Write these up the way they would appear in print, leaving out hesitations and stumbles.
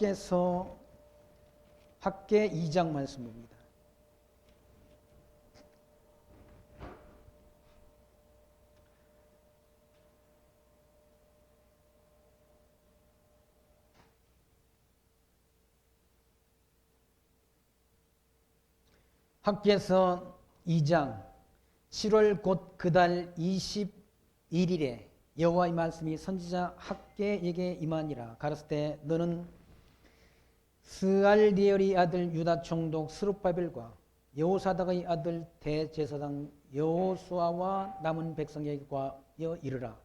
학개서 학개 2장 말씀 봅니다. 학개서 2장 7월 곧 그달 21일에 여호와의 말씀이 선지자 학개에게 임하니라. 가라사대 너는 스알디엘의 아들 유다 총독 스룹바벨과 여호사닥의 아들 대제사장 여호수아와 남은 백성에게 과여 이르라.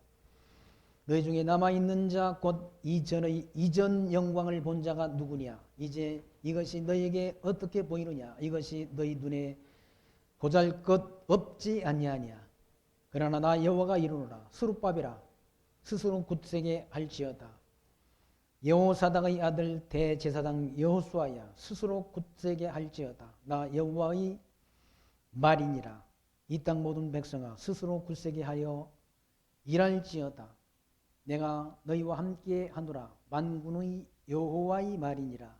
너희 중에 남아있는 자 곧 이전 영광을 본 자가 누구냐? 이제 이것이 너희에게 어떻게 보이느냐? 이것이 너희 눈에 보잘것 없지 아니하냐? 그러나 나 여호와가 이르노라. 스룹바벨아 스스로 굳세게 할지어다. 여호사닥의 아들 대제사장 여호수아야 스스로 굳세게 할지어다. 나 여호와의 말이니라. 이 땅 모든 백성아 스스로 굳세게 하여 일할지어다. 내가 너희와 함께 하노라. 만군의 여호와의 말이니라.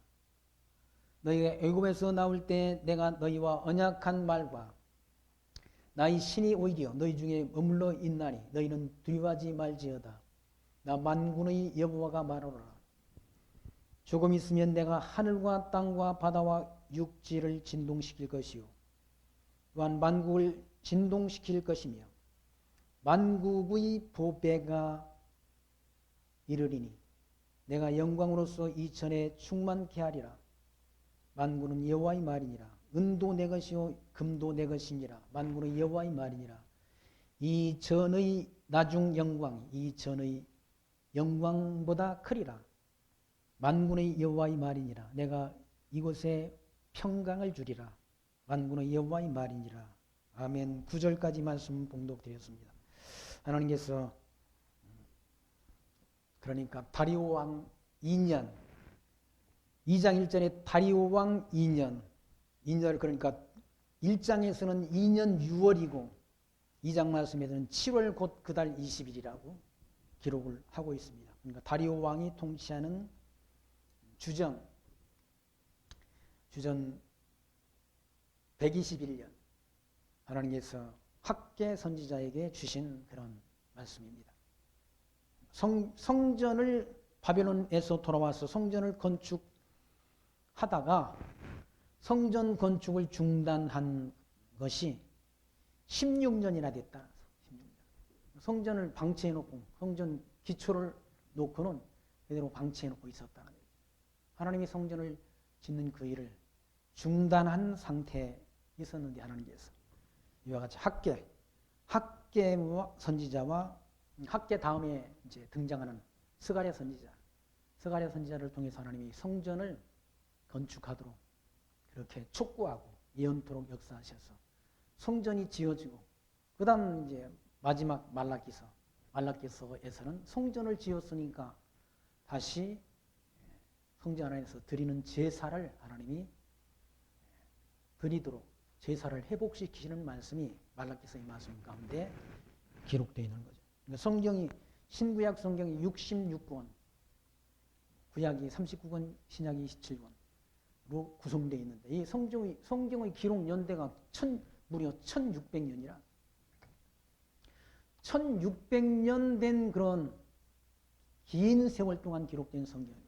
너희가 애굽에서 나올 때 내가 너희와 언약한 말과 나의 신이 오히려 너희 중에 머물러 있나니 너희는 두려워하지 말지어다. 나 만군의 여호와가 말하노라. 조금 있으면 내가 하늘과 땅과 바다와 육지를 진동시킬 것이요 또한 만국을 진동시킬 것이며 만국의 보배가 이르리니 내가 영광으로서 이 전에 충만케 하리라. 만군은 여호와의 말이니라. 은도 내 것이요 금도 내 것이니라. 만군의 여호와의 말이니라. 이 전의 나중 영광 이 전의 영광보다 크리라. 만군의 여호와의 말이니라. 내가 이곳에 평강을 주리라. 만군의 여호와의 말이니라. 아멘. 9절까지 말씀 봉독드렸습니다. 하나님께서 그러니까 다리오 왕 2년 2장 1절에 다리오 왕 2년 2절 그러니까 1장에서는 2년 6월이고 2장 말씀에서는 7월 곧 그달 20일이라고 기록을 하고 있습니다. 그러니까 다리오 왕이 통치하는 주전 121년 하나님께서 학개 선지자에게 주신 그런 말씀입니다. 성전을 바벨론에서 돌아와서 성전을 건축하다가 성전 건축을 중단한 것이 16년이나 됐다. 16년. 성전을 방치해놓고 성전 기초를 놓고는 그대로 방치해놓고 있었다는 거예요. 하나님이 성전을 짓는 그 일을 중단한 상태에 있었는데 하나님께서 이와 같이 학개 선지자와 학개 다음에 이제 등장하는 스가랴 선지자를 통해서 하나님이 성전을 건축하도록 그렇게 촉구하고 예언토록 역사하셔서 성전이 지어지고 그다음 이제 마지막 말라기서에서는 성전을 지었으니까 다시 성전 안에서 드리는 제사를 하나님이 드리도록 제사를 회복시키시는 말씀이 말라기서의 말씀 가운데 기록되어 있는 거죠. 그러니까 성경이 신구약 성경이 66권, 구약이 39권, 신약이 27권으로 구성되어 있는데 이 성경의 기록 연대가 무려 1600년이라 1600년 된 그런 긴 세월 동안 기록된 성경이에요.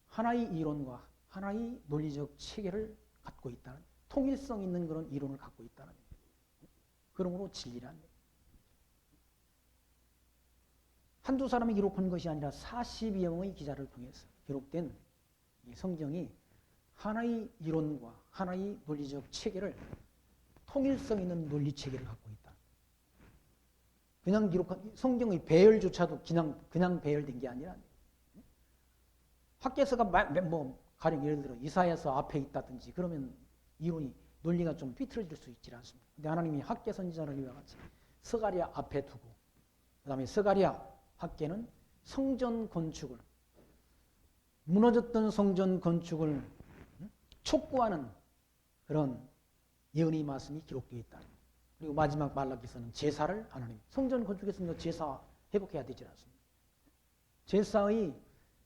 하나의 이론과 하나의 논리적 체계를 갖고 있다는 통일성 있는 그런 이론을 갖고 있다는 그러므로 진리란 한두 사람이 기록한 것이 아니라 40여 명의 기자를 통해서 기록된 이 성경이 하나의 이론과 하나의 논리적 체계를 통일성 있는 논리 체계를 갖고 있다. 그냥 기록한 성경의 배열조차도 그냥 배열된 게 아니라 학개서가 가령 예를 들어 이사야서 앞에 있다든지 그러면 이론이 논리가 좀 삐뚤어질 수 있지 않습니까? 근데 하나님이 학개 선지자를 이와 같이 스가랴 앞에 두고 그다음에 스가랴 학개는 성전 건축을 무너졌던 성전 건축을 촉구하는 그런 예언의 말씀이 기록되어 있다. 그리고 마지막 말라기서는 제사를 하나님 성전 건축했으니까 제사 회복해야 되지 않습니까?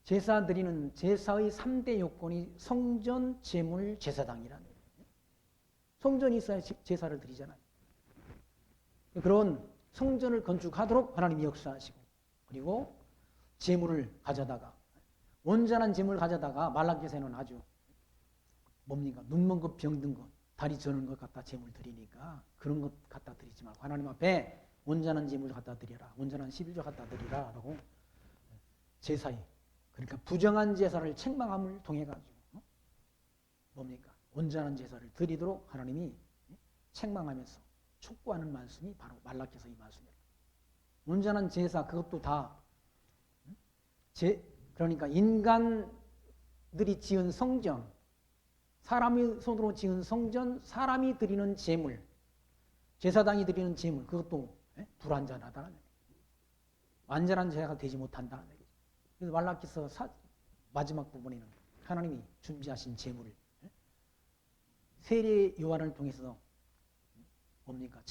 제사 드리는 제사의 3대 요건이 성전, 제물, 제사당이라는 거예요. 성전이 있어야 제사를 드리잖아요. 그런 성전을 건축하도록 하나님이 역사하시고, 그리고 제물을 가져다가, 온전한 제물을 가져다가 말라기서는 아주 뭡니까? 눈먼 것, 병든 것, 다리 저는 것 갖다 제물 드리니까 그런 것 갖다 드리지 말고 하나님 앞에 온전한 제물 갖다 드려라. 온전한 11조 갖다 드리라. 라고 제사에, 그러니까 부정한 제사를 책망함을 통해 가지고 뭡니까? 온전한 제사를 드리도록 하나님이 책망하면서 촉구하는 말씀이 바로 말라기서 이 말씀입니다. 온전한 제사, 그것도 다 그러니까 인간들이 지은 성전, 사람의 손으로 지은 성전, 사람이 드리는 제물, 제사당이 드리는 제물, 그것도 불완전하다는 얘기죠. 완전한 제사가 되지 못한다는 얘기죠. 그래서 말라기서 마지막 부분에는 하나님이 준비하신 제물을 세례 요한을 통해서 뭡니까?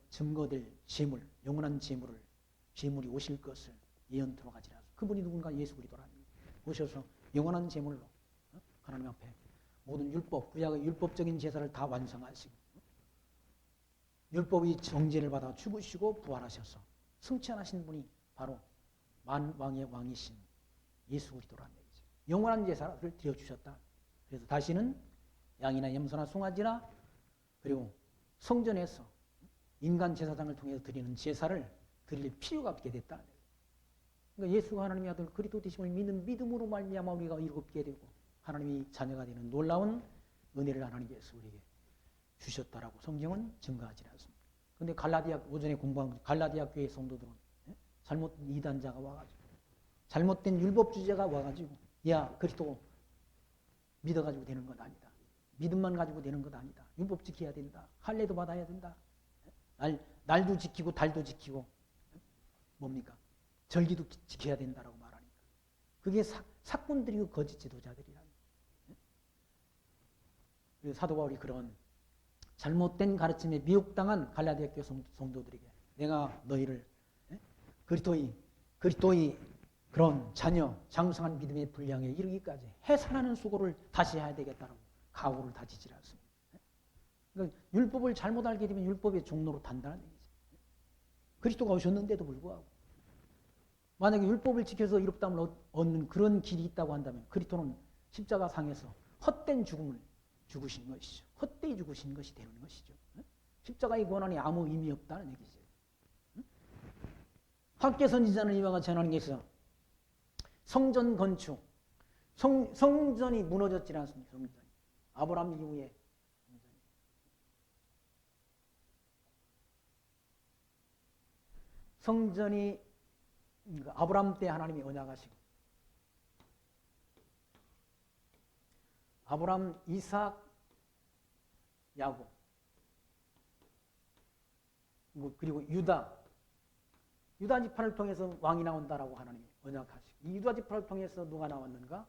증거될 제물, 영원한 제물이 오실 것을 예언토록 하지라. 그분이 누군가? 예수 그리스도라는 거예요. 오셔서 영원한 제물로 하나님 앞에 모든 율법, 구약의 율법적인 제사를 다 완성하시고 율법의 정죄를 받아 죽으시고 부활하셔서 승천하신 분이 바로 만왕의 왕이신 예수 그리스도라는 얘기죠. 영원한 제사를 드려주셨다. 그래서 다시는 양이나 염소나 송아지나 그리고 성전에서 인간 제사장을 통해서 드리는 제사를 드릴 필요가 없게 됐다. 그러니까 예수가 하나님의 아들 그리스도 되심을 믿는 믿음으로 말미암아 우리가 이롭게 되고 하나님이 자녀가 되는 놀라운 은혜를 하나님께서 우리에게 주셨다라고 성경은 증거하지 않습니다. 그런데 오전에 공부한 갈라디아 교회 성도들은 잘못된 이단자가 와가지고 잘못된 율법주의자가 와가지고 야 그리스도 믿어가지고 되는 것 아니다. 믿음만 가지고 되는 것 아니다. 율법 지켜야 된다. 할례도 받아야 된다. 날도 지키고 달도 지키고 뭡니까? 절기도 지켜야 된다라고 말하니까 그게 사꾼들이고 거짓 지도자들이라는 거예요. 그래서 사도 바울이 그런 잘못된 가르침에 미혹당한 갈라디아 교회 성도들에게 내가 너희를 그리스도의 그런 자녀 장성한 믿음의 분량에 이르기까지 해산하는 수고를 다시 해야 되겠다라고 각오를 다지지 않습니다. 그러니까 율법을 잘못 알게 되면 율법의 종로로 단다는 얘기죠. 그리스도가 오셨는데도 불구하고 만약에 율법을 지켜서 이롭다함을 얻는 그런 길이 있다고 한다면 그리스도는 십자가 상에서 헛된 죽음을 죽으신 것이죠. 헛되이 죽으신 것이 되는 것이죠. 십자가의 고난이 아무 의미 없다는 얘기죠. 학계 선지자는 이와 같이 하나님께서 성전 건축, 성전이 무너졌지 않습니까? 성전이. 아브라함 이후에 성전이 아브라함 때 하나님이 언약하시고 아브라함, 이삭, 야곱 그리고 유다 지파를 통해서 왕이 나온다라고 하나님이 언약하시고 이 유다 지파를 통해서 누가 나왔는가?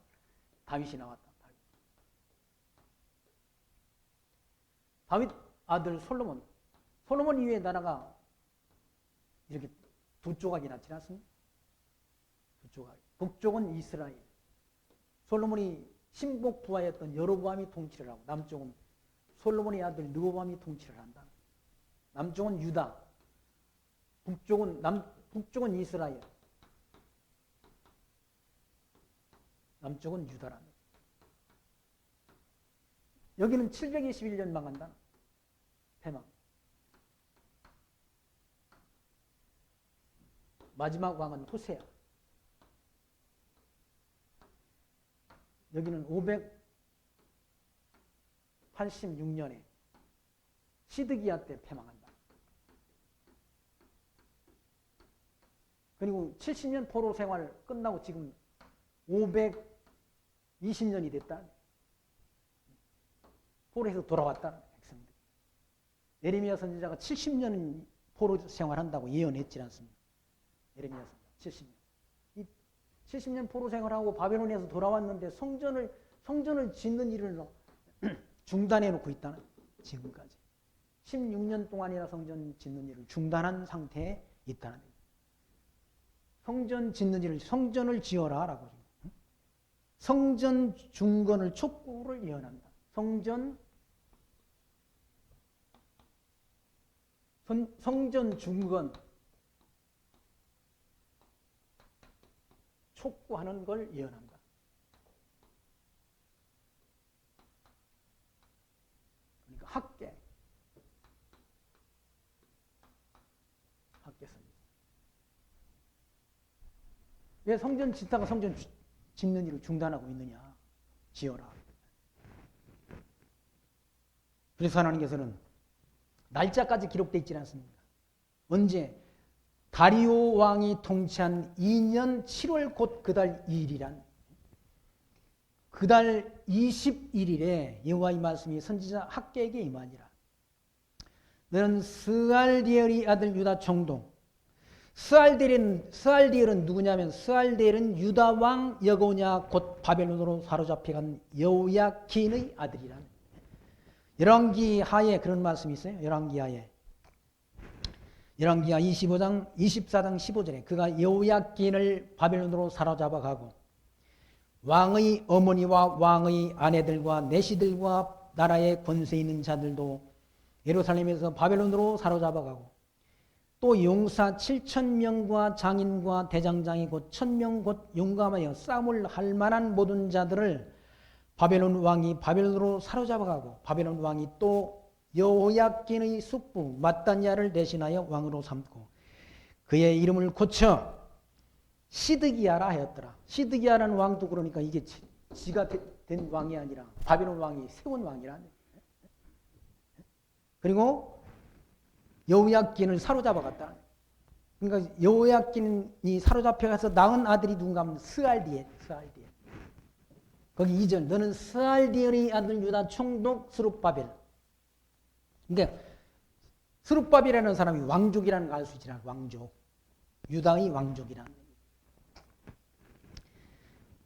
다윗이 나왔다. 다윗 아들 솔로몬 이후에 나라가 이렇게 두 조각이 났지 않습니까? 두 조각. 북쪽은 이스라엘. 솔로몬이 신복 부하였던 여로보암이 통치를 하고 남쪽은 솔로몬의 아들 르호보암이 통치를 한다. 남쪽은 유다. 북쪽은 이스라엘. 남쪽은 유다라는. 여기는 721년 망한다. 패망. 마지막 왕은 호세아. 여기는 586년에 시드기야 때 패망한다. 그리고 70년 포로 생활 끝나고 지금 520년이 됐다. 포로에서 돌아왔다는 백성들. 예레미야 선지자가 70년 포로 생활한다고 예언했지 않습니까? 예레미야 선지자 70년. 이 70년 포로 생활하고 바벨론에서 돌아왔는데 성전을 짓는 일을 중단해 놓고 있다는 지금까지. 16년 동안이나 성전 짓는 일을 중단한 상태에 있다는 얘기예요. 성전 짓는 일을 성전을 지어라라고. 성전 중건을 촉구를 예언한다. 성전 중건 촉구하는 걸 예언한다. 그러니까 학계선입니다. 왜 성전 짓다가 성전 짓는 일을 중단하고 있느냐? 지어라. 그래서 하나님께서는 날짜까지 기록되어 있지 않습니까? 언제? 다리오 왕이 통치한 2년 7월 곧 그달 2일이란 그달 21일에 여호와의 말씀이 선지자 학개에게 임하니라. 너는 스알디엘의 아들 유다 총독. 스알디엘은 누구냐면 스알디엘은 유다 왕 여고냐 곧 바벨론으로 사로잡혀간 여호야킨의 아들이라. 열왕기 하에 그런 말씀이 있어요. 열왕기 하에. 열왕기하 24장 15절에 그가 여호야킨을 바벨론으로 사로잡아 가고 왕의 어머니와 왕의 아내들과 내시들과 나라의 권세 있는 자들도 예루살렘에서 바벨론으로 사로잡아 가고 또 용사 7,000명과 장인과 대장장이 곧 1,000명 곧 용감하여 싸움을 할 만한 모든 자들을 바벨론 왕이 바벨론으로 사로잡아 가고 바벨론 왕이 또 여호야킨의 숙부 마따냐를 대신하여 왕으로 삼고 그의 이름을 고쳐 시드기야라 하였더라. 시드기야라는 왕도 그러니까 이게 지가 된 왕이 아니라 바벨론 왕이 세운 왕이라. 그리고 여호야킨을 사로잡아 갔다. 그러니까 여호야킨이 사로잡혀 가서 낳은 아들이 누군가 하면 스알디엘. 거기 2절 너는 스알디엘의 아들 유다 총독 스룹바벨. 그러니까 스룹바벨이라는 사람이 왕족이라는 걸 알 수 있잖아. 왕족. 유다의 왕족이라는.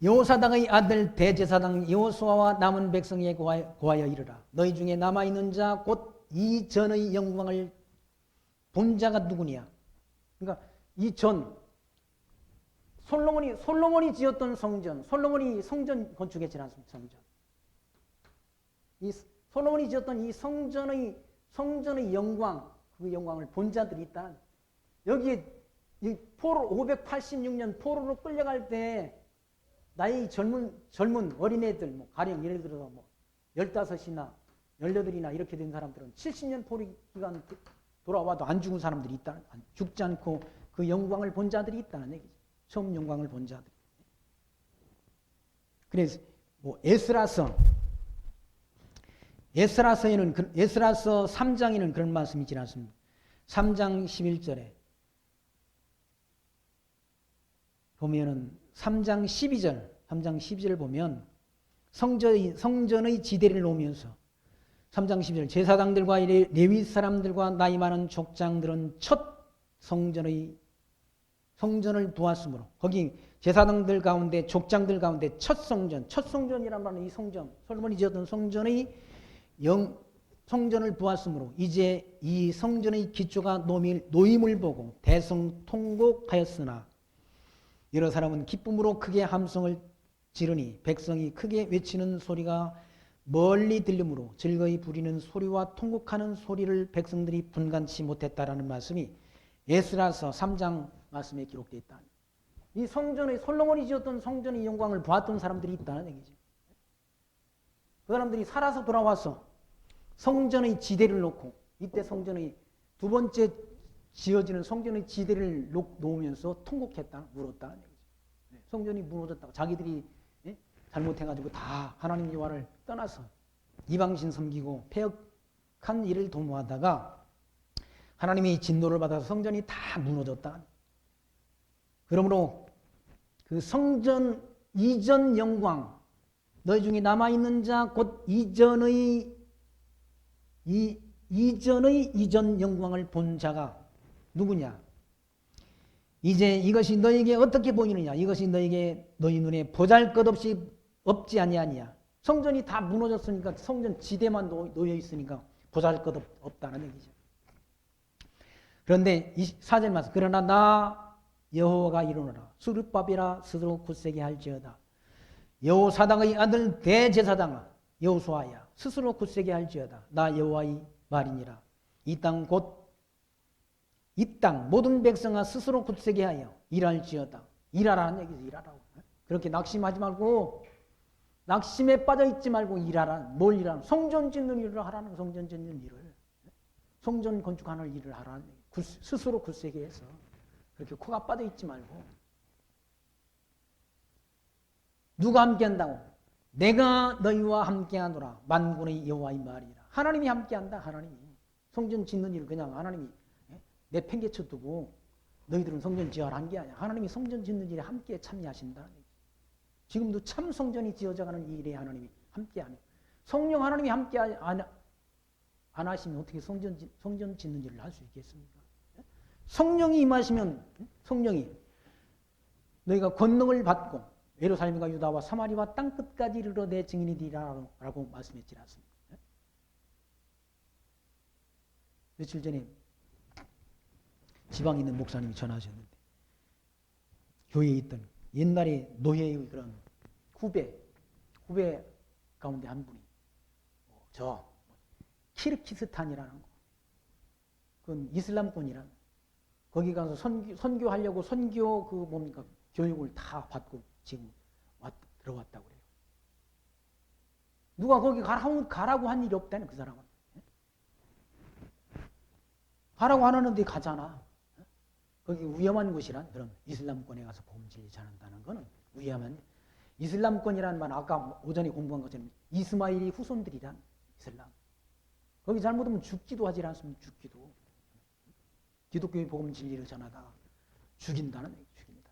여호사닥의 아들 대제사장 여호수아와 남은 백성에게 고하여 이르라. 너희 중에 남아있는 자 곧 이 전의 영광을 본 자가 누구냐. 그러니까 이 전 솔로몬이 지었던 성전, 솔로몬이 성전 건축했지 않습니까? 성전. 이 솔로몬이 지었던 이 성전의 영광, 그 영광을 본 자들이 있다. 여기에 이 포로 586년 포로로 끌려갈 때 나이 젊은 어린애들, 뭐 가령 예를 들어서 뭐 15이나 18이나 이렇게 된 사람들은 70년 포로 기간 돌아와도 안 죽은 사람들이 있다. 죽지 않고 그 영광을 본 자들이 있다는 얘기죠. 처음 영광을 본 자들. 그래서 뭐 에스라서 3장에는 그런 말씀이 있지 않습니까? 3장 11절에 보면은 3장 12절 보면 성전의 지대를 놓으면서 3장 12절 제사장들과 레위 사람들과 나이 많은 족장들은 첫 성전을 보았으므로 거기 제사장들 가운데 족장들 가운데 첫 성전이란 말은 이 성전 솔로몬이 지었던 성전을 보았으므로 이제 이 성전의 기초가 놓임을 보고 대성통곡하였으나 여러 사람은 기쁨으로 크게 함성을 지르니 백성이 크게 외치는 소리가 멀리 들리므로 즐거이 부리는 소리와 통곡하는 소리를 백성들이 분간치 못했다라는 말씀이 에스라서 3장 말씀에 기록되어 있다. 이 성전의 솔로몬이 지었던 성전의 영광을 보았던 사람들이 있다는 얘기죠. 그 사람들이 살아서 돌아와서 성전의 지대를 놓고 이때 성전의 두 번째 지어지는 성전의 지대를 놓으면서 통곡했다, 울었다는 얘기죠. 성전이 무너졌다고 자기들이 잘못해가지고 다 하나님 여호와를 떠나서 이방신 섬기고 패역한 일을 도모하다가 하나님이 진노를 받아서 성전이 다 무너졌다. 그러므로 그 성전 이전 영광, 너희 중에 남아있는 자 곧 이전 영광을 본 자가 누구냐? 이제 이것이 너에게 어떻게 보이느냐? 이것이 너희 눈에 보잘것없이 없지 아니하냐? 성전이 다 무너졌으니까 성전 지대만 놓여 있으니까 보잘것없다는 얘기죠. 그런데 이 4절 말씀 그러나 나 여호와가 이르노라 스룹바벨아 스스로 굳세게 할지어다. 여호사닥의 아들 대제사장아 여호수아야 스스로 굳세게 할지어다. 나 여호와의 말이니라. 이 땅 모든 백성아 스스로 굳세게 하여 일할지어다. 일하라는 얘기죠. 일하라고. 그렇게 낙심하지 말고 낙심에 빠져 있지 말고 일하라. 뭘 일하라? 성전 짓는 일을 하라는 성전 짓는 일을. 성전 건축하는 일을 하라는 스스로 굳세게 해서 그렇게 코가 빠져 있지 말고. 누가 함께한다고? 내가 너희와 함께하노라. 만군의 여호와의 말이라. 하나님이 함께한다. 하나님이. 성전 짓는 일을 그냥 하나님이 내팽개쳐 두고 너희들은 성전 지어라 한 게 아니야. 하나님이 성전 짓는 일에 함께 참여하신다는 얘기. 지금도 참 성전이 지어져가는 이 일에 하나님이 함께하는. 성령 하나님이 함께 안 하시면 어떻게 성전 짓는 일을 할 수 있겠습니까? 성령이 임하시면 성령이 너희가 권능을 받고 예루살렘과 유다와 사마리아 땅 끝까지 이르러 내 증인이 되리라라고 말씀했지 않습니까? 며칠 전에 지방에 있는 목사님이 전화하셨는데 교회에 있던 옛날에 노예의 그런 후배 가운데 한 분이 저 키르키스탄이라는 거, 그건 이슬람권이라는 거기 가서 선교하려고 선교 교육을 다 받고 지금 들어왔다고 그래요. 누가 거기 가라고 한 일이 없다는 그 사람은. 가라고 안 하는데 가잖아. 거기 위험한 곳이란 그런 이슬람권에 가서 복음 진리 전한다는 거는 위험한. 이슬람권이라는 말 아까 오전에 공부한 것처럼 이스마일이 후손들이란 이슬람. 거기 잘못하면 죽기도 하지 않습니까? 죽기도. 기독교의 복음 진리를 전하다가 죽인다는 얘기, 죽인다.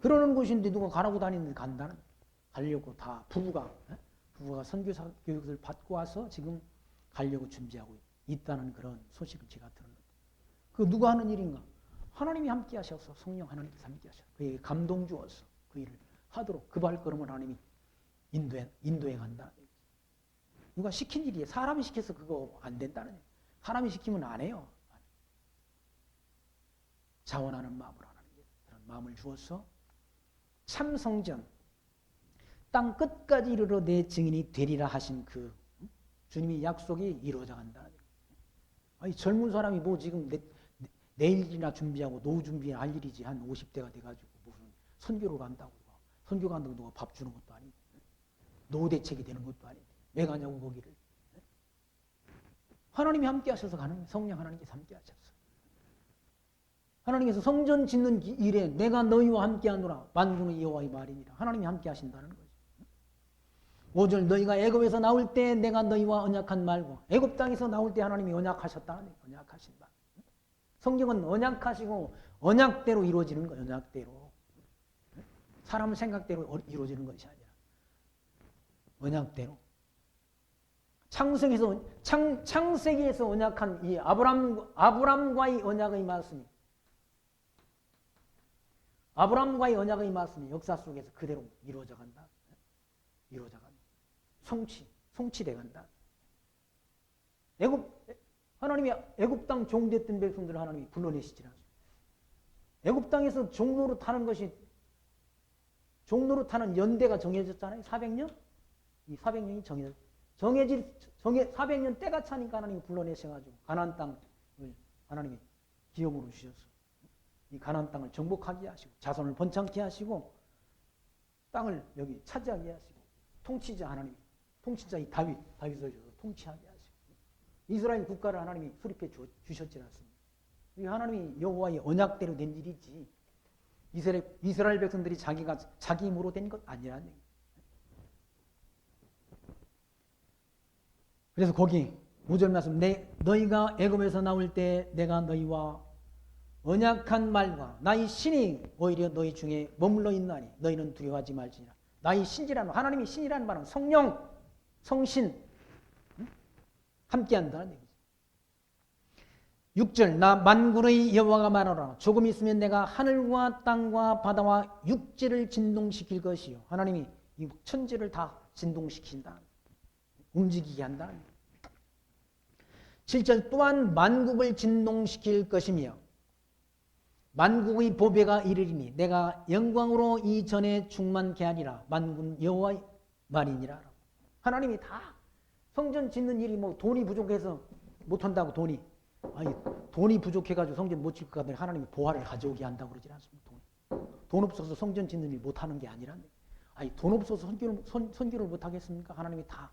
그러는 곳인데 누가 가라고 다니는데 간다는. 가려고 다 부부가 선교사 교육을 받고 와서 지금 가려고 준비하고 있다는 그런 소식을 제가 들었는데 그 누가 하는 일인가? 하나님이 함께 하셔서 성령 하나님께서 함께 하셔서 그에게 감동 주어서 그 일을 하도록 그 발걸음을 하나님이 인도해 간다. 누가 시킨 일이에요. 사람이 시켜서 그거 안 된다는 얘기예요. 사람이 시키면 안 해요. 자원하는 마음으로 하는 그런 마음을 주어서 참 성전 땅 끝까지 이르러 내 증인이 되리라 하신 그 주님의 약속이 이루어져 간다. 아니 젊은 사람이 뭐 지금 내일이나 준비하고 노후 준비할 일이지 한 50대가 돼가지고 무슨 선교를 간다고 선교 간다고 누가 밥 주는 것도 아니고 노후 대책이 되는 것도 아니고 왜 가냐고 거기를. 하나님이 함께 하셔서 가는 성령 하나님께서 함께 하셨어. 하나님께서 성전 짓는 일에 내가 너희와 함께 하노라. 만군의 여호와의 말이니라. 하나님이 함께 하신다는 거죠. 5절 너희가 애굽에서 나올 때 내가 너희와 언약한 말고 애굽 땅에서 나올 때 하나님이 언약하셨다는 거예요. 언약하신다. 성경은 언약하시고 언약대로 이루어지는 거예요. 언약대로. 사람 생각대로 이루어지는 것이 아니라 언약대로. 창세기에서 언약한 이 아브람과의 언약의 말씀이 아브람과의 언약의 말씀이 역사 속에서 그대로 이루어져 간다. 이루어져 간다. 성취돼 간다. 하나님이 애굽 땅 종됐던 백성들을 하나님이 불러내시지 않습니까? 애굽 땅에서 종로로 타는 연대가 정해졌잖아요. 400년? 이 400년이 400년 때가 차니까 하나님이 불러내셔가지고 가나안 땅을 하나님이 기업으로 주셔서 이 가나안 땅을 정복하게 하시고 자손을 번창케 하시고 땅을 여기 차지하게 하시고 통치자 하나님이 통치자 이 다윗을 주셔서 통치하게 하시고 이스라엘 국가를 하나님이 수립해 주셨지 않습니까? 이 하나님이 여호와의 언약대로 된 일이지 이스라엘 백성들이 자기 힘으로 된 것 아니라는 얘기예요. 그래서 거기 5절 말씀 너희가 애굽에서 나올 때 내가 너희와 언약한 말과 나의 신이 오히려 너희 중에 머물러 있나니 너희는 두려워하지 말지니라. 나의 신이라는 하나님이 신이라는 말은 성령, 성신 함께한다는 얘기죠. 6절 나 만군의 여호와가 말하노라. 조금 있으면 내가 하늘과 땅과 바다와 육지를 진동시킬 것이요. 하나님이 이 천지를 다 진동시킨다. 움직이게 한다. 7절 또한 만국을 진동시킬 것이며 만국의 보배가 이르리니 내가 영광으로 이전에 충만케 하리라. 만군 여호와의 말이니라. 하나님이 다 성전 짓는 일이 뭐 돈이 부족해서 못한다고 돈이 부족해가지고 성전 못 짓을 것 같으니 하나님이 보화를 가져오게 한다고 그러지 않습니까? 돈 없어서 성전 짓는 일 못하는 게 아니라 돈 없어서 선교를 못하겠습니까? 하나님이 다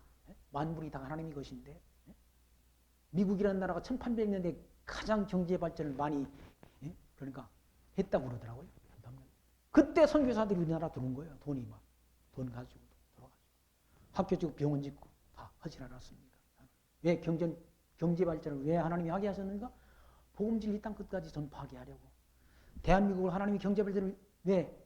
만물이 다 하나님의 것인데 미국이라는 나라가 1800년대 가장 경제 발전을 많이 그러니까 했다고 그러더라고요. 그때 선교사들이 우리나라 들어온 거예요. 돈 가지고 들어가지고 학교 짓고 병원 짓고 다 하지 않았습니까? 왜 경제 발전을 왜 하나님이 하게 하셨는가? 복음 진리 땅 끝까지 전파하게 하려고. 대한민국을 하나님이 경제 발전을 왜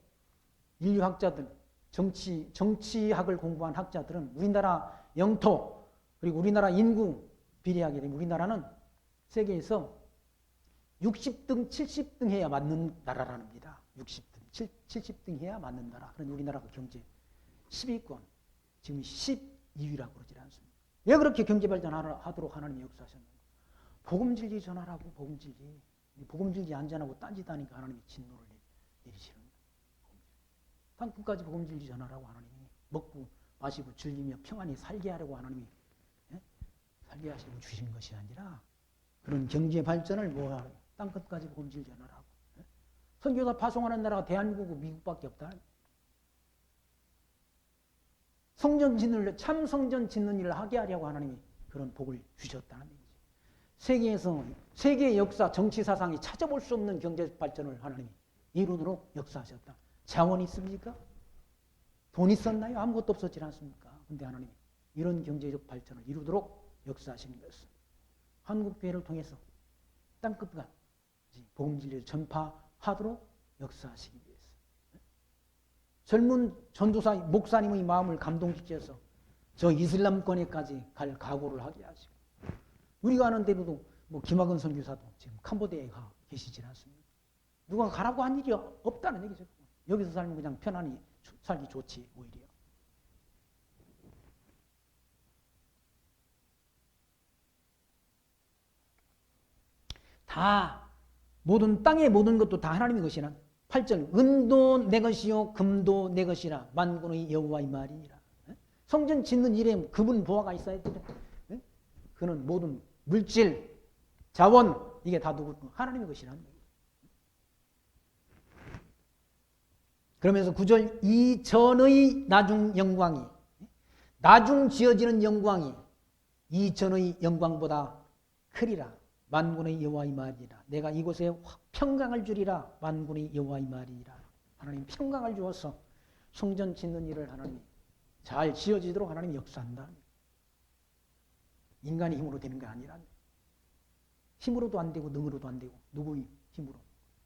인류학자들 정치학을 공부한 학자들은 우리나라 영토 그리고 우리나라 인구 비례하게 되면 우리나라는 세계에서 60등, 70등 해야 맞는 나라라는 겁니다. 60등, 70등 해야 맞는 나라. 그런데 우리나라가 경제 10위권, 지금 12위라고 그러지 않습니다. 왜 그렇게 경제 발전하도록 하나님이 역사하셨는가? 복음 진리 전하라고, 복음 진리. 복음 진리 안 전하고 딴짓 하니까 하나님이 진노를 내리시는 거예요. 땅 끝까지 복음 진리 전하라고 하나님이 먹고 마시고 즐기며 평안히 살게 하려고 하나님이 살게 하시고 주신 것이 아니라 그런 경제 발전을 뭐하러 땅 끝까지 복음 진리 전하라고. 선교사 파송하는 나라가 대한민국과 미국밖에 없다. 성전 짓는 참 성전 짓는 일을 하게 하려고 하나님이 그런 복을 주셨다는 얘기죠. 세계의 역사, 정치 사상이 찾아볼 수 없는 경제 발전을 하나님이 이루도록 역사하셨다. 자원이 있습니까? 돈 있었나요? 아무것도 없었지 않습니까? 근데 하나님이 이런 경제적 발전을 이루도록 역사하시는 것은 한국교회를 통해서 땅끝까지 복음 진리를 전파하도록 역사하시기 위해서 젊은 전도사 목사님의 마음을 감동시켜서 저 이슬람권에까지 갈 각오를 하게 하시고 우리가 아는 대로도 뭐 김학은 선교사도 지금 캄보디아에 가 계시지 않습니까? 누가 가라고 한 일이 없다는 얘기죠. 여기서 살면 그냥 편안히 살기 좋지 오히려. 다 모든 땅의 모든 것도 다 하나님의 것이라. 8절 은도 내 것이요 금도 내 것이라 만군의 여호와의 말이니라. 성전 짓는 일에 그분 보화가 있어야 돼. 그는 모든 물질, 자원 이게 다 누구? 하나님의 것이라는 얘기예요. 그러면서 9절 이전의 나중 영광이 나중 지어지는 영광이 이전의 영광보다 크리라. 만군의 여호와의 말이라. 내가 이곳에 평강을 주리라. 만군의 여호와의 말이라. 하나님 평강을 주어서 성전 짓는 일을 하나님 잘 지어지도록 하나님 역사한다. 인간의 힘으로 되는 게 아니라 힘으로도 안 되고 능으로도 안 되고 누구의 힘으로?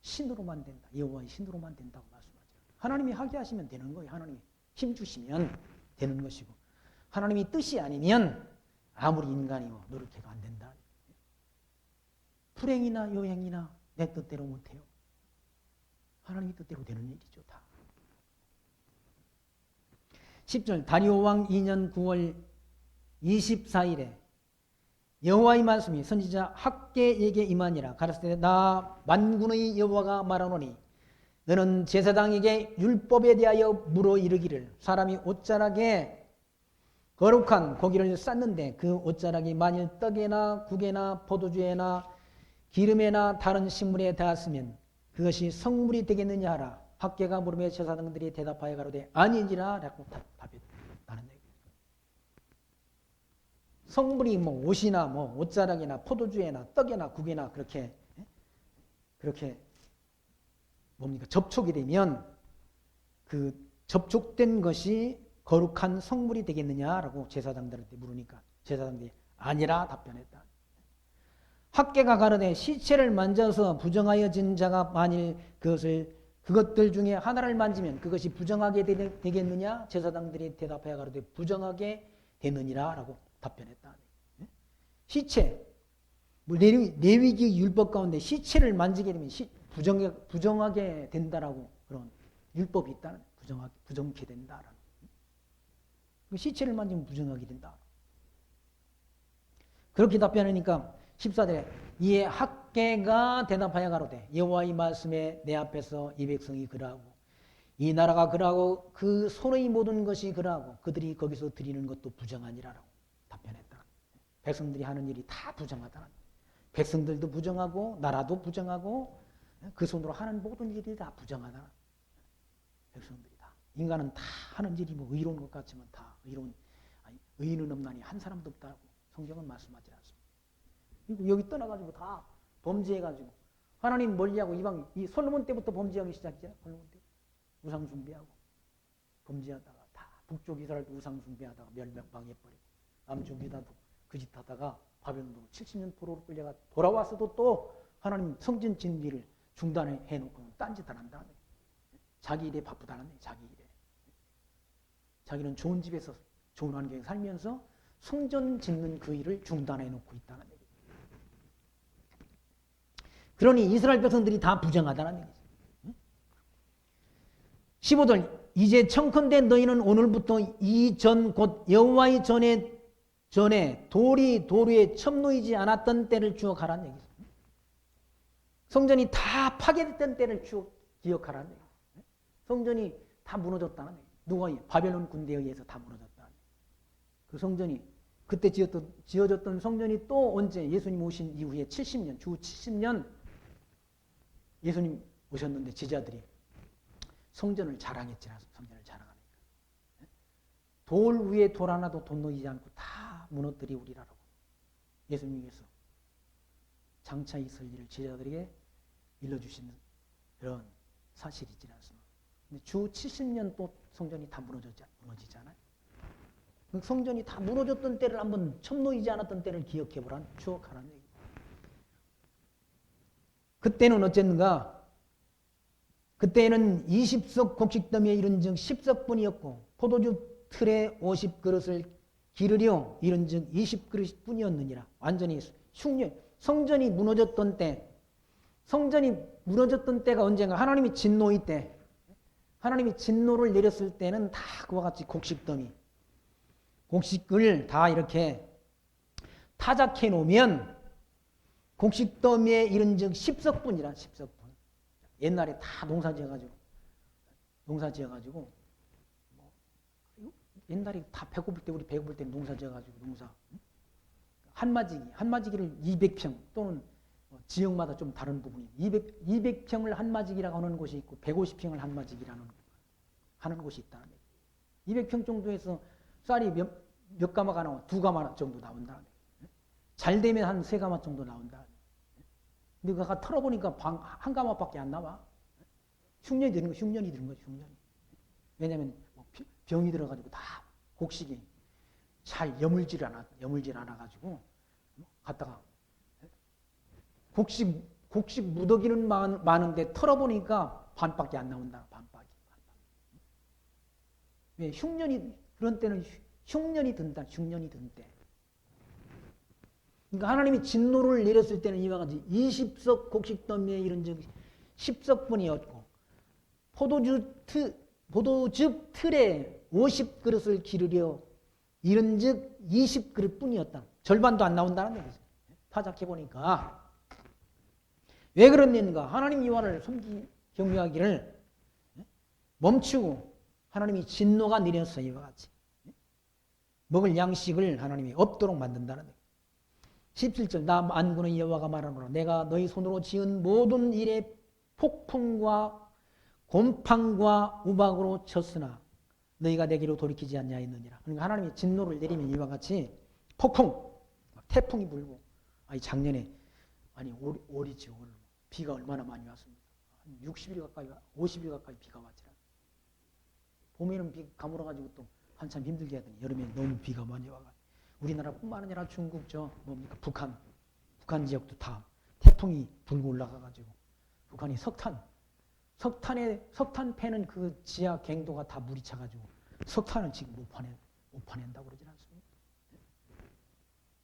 신으로만 된다. 여호와의 신으로만 된다고 말씀하죠. 하나님이 하게 하시면 되는 거예요. 하나님이 힘 주시면 되는 것이고 하나님이 뜻이 아니면 아무리 인간이 노력해도 안 된다. 불행이나 요행이나 내 뜻대로 못해요. 하나님의 뜻대로 되는 일이죠. 다. 10절 다리오 왕 2년 9월 24일에 여호와의 말씀이 선지자 학개에게 임하니라. 가라사대 나 만군의 여호와가 말하노니 너는 제사장에게 율법에 대하여 물어 이르기를 사람이 옷자락에 거룩한 고기를 쌌는데 그 옷자락이 만일 떡에나 국에나 포도주에나 기름에나 다른 식물에 닿았으면 그것이 성물이 되겠느냐 하라. 학개가 물음에 제사장들이 대답하여 가로되 아니니라 라고 답했다는 얘기예요. 성물이 뭐 옷이나 뭐 옷자락이나 포도주에나 떡에나 국에나 그렇게 뭡니까? 접촉이 되면 그 접촉된 것이 거룩한 성물이 되겠느냐라고 제사장들한테 물으니까 제사장들이 아니라 답변했다. 학개가 가로되 시체를 만져서 부정하여진 자가 만일 그것들 중에 하나를 만지면 그것이 부정하게 되겠느냐? 제사장들이 대답하여 가로되 부정하게 되느니라 라고 답변했다. 시체, 레위기 율법 가운데 시체를 만지게 되면 부정하게 된다라고 그런 율법이 있다는 부정케 된다라는. 시체를 만지면 부정하게 된다. 그렇게 답변하니까 14절에 이에 학개가 대답하여 가로되 여호와의 말씀에 내 앞에서 이 백성이 그러하고 이 나라가 그러하고 그 손의 모든 것이 그러하고 그들이 거기서 드리는 것도 부정하니라라고 답변했다. 백성들이 하는 일이 다 부정하다. 백성들도 부정하고 나라도 부정하고 그 손으로 하는 모든 일이 다 부정하다. 백성들이 다. 인간은 다 하는 일이 뭐 의로운 것 같지만 다 의인은 없나니 한 사람도 없다고 성경은 말씀하지 않습니다. 그리고 여기 떠나가지고 다 범죄해가지고 하나님 멀리하고 이방 이 솔로몬 때부터 범죄하기 시작했잖아요. 솔로몬 때 우상 숭배하고 범죄하다가 다 북쪽 이스라엘도 우상 숭배하다가 멸망해버리고 남쪽 유다도 그 짓 하다가 바벨론으로 70년 포로로 끌려가 돌아와서도 또 하나님 성전 진리를 중단해 놓고 딴짓 안 한다는 거예요. 자기 일에 바쁘다는 거예요. 자기 일에. 자기는 좋은 집에서 좋은 환경에 살면서 성전 짓는 그 일을 중단해 놓고 있다는 얘기예요. 그러니 이스라엘 백성들이 다 부정하다는 얘기죠. 15절 이제 청컨대 너희는 오늘부터 이 전 곧 여호와의 전에 돌이 도루에 첨놓이지 않았던 때를 추억하라는 얘기죠. 성전이 다 파괴됐던 때를 기억하라는 얘기죠. 성전이 다 무너졌다는 얘기죠. 누가 바벨론 군대에 의해서 다 무너졌다는 얘기죠. 그 성전이 그때 지어졌던 성전이 또 언제 예수님 오신 이후에 70년 주 70년 예수님 오셨는데 제자들이 성전을 자랑했지 않습니까? 성전을 자랑하니까. 돌 위에 돌 하나도 돈 놓이지 않고 다 무너뜨리우리라라고 예수님께서 장차 있을 일을 제자들에게 일러주시는 그런 사실이지 않습니까? 근데 주 70년 또 성전이 다 무너지잖아요. 성전이 다 무너졌던 때를 한번 첨놓이지 않았던 때를 기억해보라는 추억하라는 얘기예요. 그때는 어쨌는가? 그때는 20석 곡식더미에 이른즉 10석뿐이었고 포도주 틀에 50그릇을 기르려 이른즉 20그릇 뿐이었느니라. 완전히 흉년. 성전이 무너졌던 때가 언젠가 하나님이 진노의 때, 하나님이 진노를 내렸을 때는 다 그와 같이 곡식을 다 이렇게 타작해 놓으면 곡식더미에 이른즉 10석뿐이라. 10석뿐. 옛날에 다 농사 지어가지고 옛날에 다 배고플 때 우리 배고플 때 농사 지어가지고 한마지기를 200평 또는 지역마다 좀 다른 부분이 200평을 한마지기라고 하는 곳이 있고 150평을 한마지기라는 하는 곳이 있다는 얘기예요. 200평 정도에서 쌀이 몇 가마가 나와? 2가마 정도 나온다. 잘 되면 한 3가마 정도 나온다. 근데 그가 털어보니까 한 가마밖에 안 나와. 흉년이 드는 거죠. 왜냐하면 병이 들어가지고 다 곡식이 잘 여물질 않아가지고 갖다가 곡식 무더기는 많은데 털어보니까 반밖에 안 나온다. 반밖에. 왜 그런 때는 흉년이 든다. 흉년이 든 때. 그러니까 하나님이 진노를 내렸을 때는 이와 같이 20석 곡식더미에 이른즉 10석뿐이었고 포도즙 틀에 50그릇을 기르려 이른즉 20그릇뿐이었다. 절반도 안 나온다는 얘기죠. 타작해 보니까 왜 그랬는가? 하나님 여호와를 경외하기를 멈추고 하나님이 진노가 내렸어요. 이와 같이 먹을 양식을 하나님이 없도록 만든다는 얘기죠. 17절 나 만군의 여호와가 말하노라 내가 너희 손으로 지은 모든 일에 폭풍과 곰팡과 우박으로 쳤으나 너희가 내게로 돌이키지 않냐했느니라. 그러니까 하나님이 진노를 내리면 이와 같이 폭풍, 태풍이 불고 작년에 올이죠. 비가 얼마나 많이 왔습니까? 60일 가까이 50일 가까이 비가 왔지라. 봄에는 비 가물어가지고 또 한참 힘들게 하더니 여름에 너무 비가 많이 와가지고 우리나라뿐만 아니라 중국 북한 지역도 다 태풍이 불고 올라가가지고 북한이 석탄 패는 그 지하 갱도가 다 물이 차가지고 석탄을 지금 못 파낸다고 그러진 않습니까?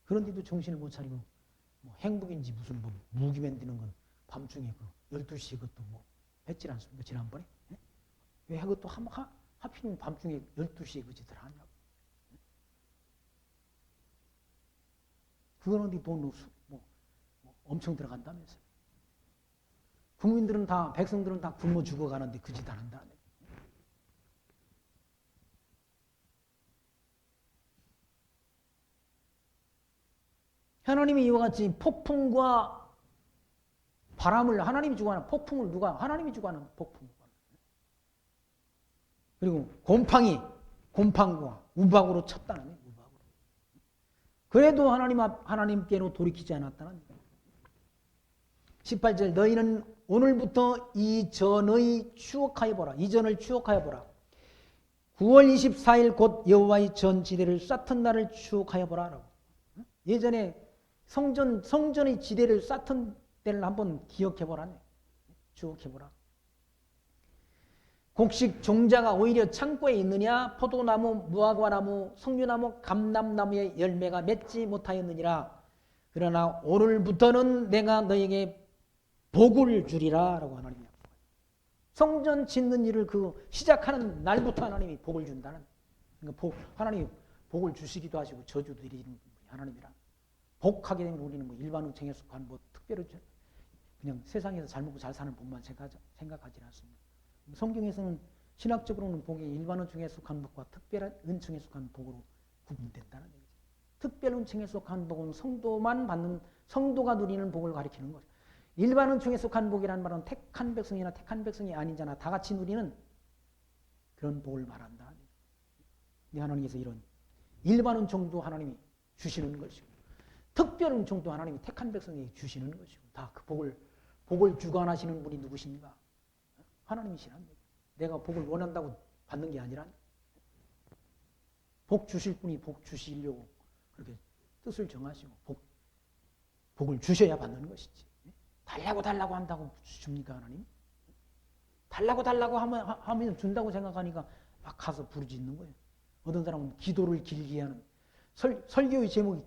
그런데도 정신을 못 차리고 행복인지 무슨 무기 만드는 건 밤중에 12시에 그것도 했질 않습니까? 지난번에? 왜 그것도 하필이면 밤중에 12시에 그 짓을 하냐고. 그건 어디 돈 엄청 들어간다면서요. 국민들은 다, 백성들은 다 굶어 죽어가는데 그 짓 안 한다. 하나님이 이와 같이 폭풍과 바람을 하나님이 주고 하는 폭풍을 누가? 하나님이 주고 하는 폭풍. 그리고 곰팡과 우박으로 쳤다는 거예요. 우박으로. 그래도 하나님께로 돌이키지 않았다는 거예요. 18절 너희는 오늘부터 이전의 추억하여 보라. 이전을 추억하여 보라. 9월 24일 곧 여호와의 전지대를 쌓던 날을 추억하여 보라. 예전에 성전의 지대를 쌓던 때를 한번 기억해 보라. 추억해 보라. 곡식 종자가 오히려 창고에 있느냐? 포도나무, 무화과나무, 석류나무, 감람나무의 열매가 맺지 못하였느니라. 그러나 오늘부터는 내가 너에게 복을 주리라 라고 하나님이 약속해요. 성전 짓는 일을 시작하는 날부터 하나님이 복을 준다는. 그러니까 하나님이 복을 주시기도 하시고 저주도 드리는 분이 하나님이라. 복하게 되면 우리는 일반 은총에 속한 특별히 그냥 세상에서 잘 먹고 잘 사는 복만 생각하지 않습니다. 성경에서는 신학적으로는 복이 일반 은총에 속한 복과 특별한 은총에 속한 복으로 구분된다는 얘기죠. 특별 은총에 속한 복은 성도가 누리는 복을 가리키는 거죠. 일반 은총에 속한 복이라는 말은 택한 백성이나 택한 백성이 아닌 자나 다 같이 누리는 그런 복을 말한다. 하나님께서 이런 일반 은총도 하나님이 주시는 것이고 특별 은총도 하나님이 택한 백성에게 주시는 것이고 다 그 복을 주관하시는 분이 누구십니까? 하나님이시란 얘기예요. 내가 복을 원한다고 받는 게 아니라 복 주실 분이 복 주시려고 그렇게 뜻을 정하시고 복을 주셔야 받는 것이지. 달라고 한다고 줍니까 하나님? 달라고 하면 준다고 생각하니까 막 가서 부르짖는 거예요. 어떤 사람은 기도를 길게 하는 설교의 제목이